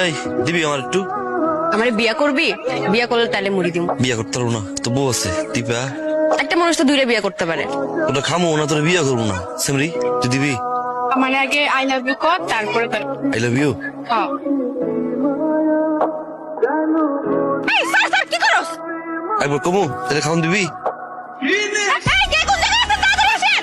এই দিবি আমার একটু। আমার বিয়া করবি? বিয়া করলে তাহলে মুড়ি দিব। বিয়া করতে পারবো না, তো বউ আছে দিবা। একটা মানুষ তো দুইটা বিয়া করতে পারে। ওটা খামো না, তোর বিয়া করবো না। সেমরি তুই দিবি? মানে আগে আই লাভ ইউ কর, তারপরে আই লাভ ইউ। এই স্যার স্যার কি করছ? একবার কমু তাহলে খাওন দিবি। এই কে কোন জায়গায় আছে? তাড়াতাড়ি আসেন।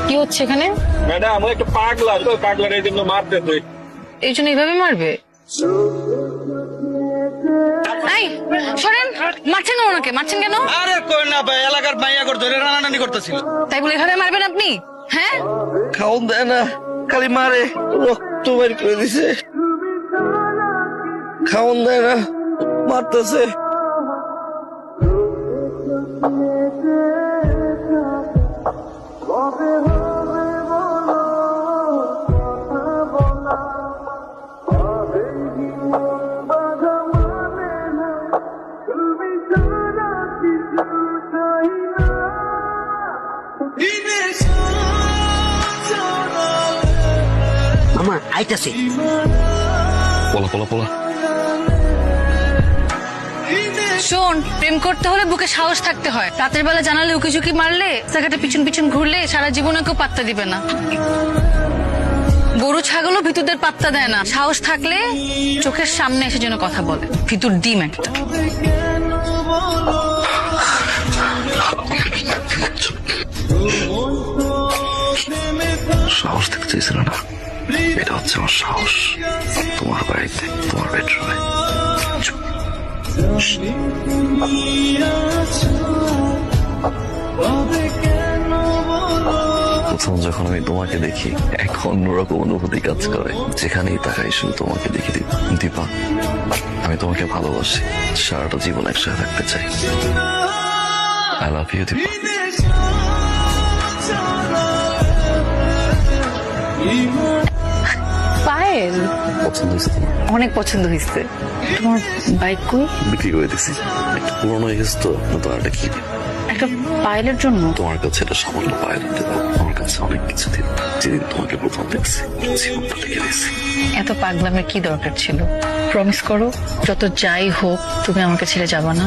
কি হচ্ছে এখানে? ম্যাডাম ও একটা পাগলা তো, পাগলার এই জন্য মারতে তুই। এই জন্য এইভাবে মারবে? এই শোনেন, মারছেন ওনাকে, মারছেন কেন? আরে কই না ভাই, এলাকার মাইয়া করে ধরে রানারানি করতেছিল। তাই বলে এভাবে মারবেন আপনি? হ্যাঁ খাওন দেয় না, খালি মারে, রক্ত বের করে দিছে। খাওন দেয় না, মারতেছে। আমার আইতাছে। পোলা পোলা পোলা। শোন, প্রেম করতে হলে বুকে সাহস থাকতে হয়। রাতের বেলা জানালে উকি ঝুঁকি মারলে, জায়গাটা পিছন পিছন ঘুরলে সারা জীবনে কেউ পাত্তা দিবে না। গরু ছাগলও ভিতুরদের পাত্তা দেয় না। সাহস থাকলে চোখের সামনে এসে যেন কথা বলে। ভিতুর ডিম একটা। সাহস থেকে চেয়েছিল না, এটা হচ্ছে আমার সাহস। তোমার বাড়িতে, তোমার বেডরুমে। প্রথম যখন আমি তোমাকে দেখি, এক অন্যরকম অনুভূতি কাজ করে। যেখানেই তাকাই শুধু তোমাকে দেখি। দীপা, আমি তোমাকে ভালোবাসি, সারাটা জীবন একসাথে থাকতে চাই। I love you Deepa. পায়েল পছন্দ হয়েছে তোমার? অনেক পছন্দ হয়েছে। তোমার বাইক কই? বিক্রি করে দিছি, একটু পুরনো হয়ে গেছে তো, নতুন একটা কি। একটা পায়েলের জন্য? তোমার কাছে এটা সামান্য পায়ে দিতে দাও, আমার কাছে অনেক কিছু দিন। যেদিন তোমাকে প্রথম দেখছি, জীবনটা লিখে দিয়েছি। এত পাগলামের কি দরকার ছিল? প্রমিস করো, যত যাই হোক তুমি আমাকে ছেড়ে যাবা না।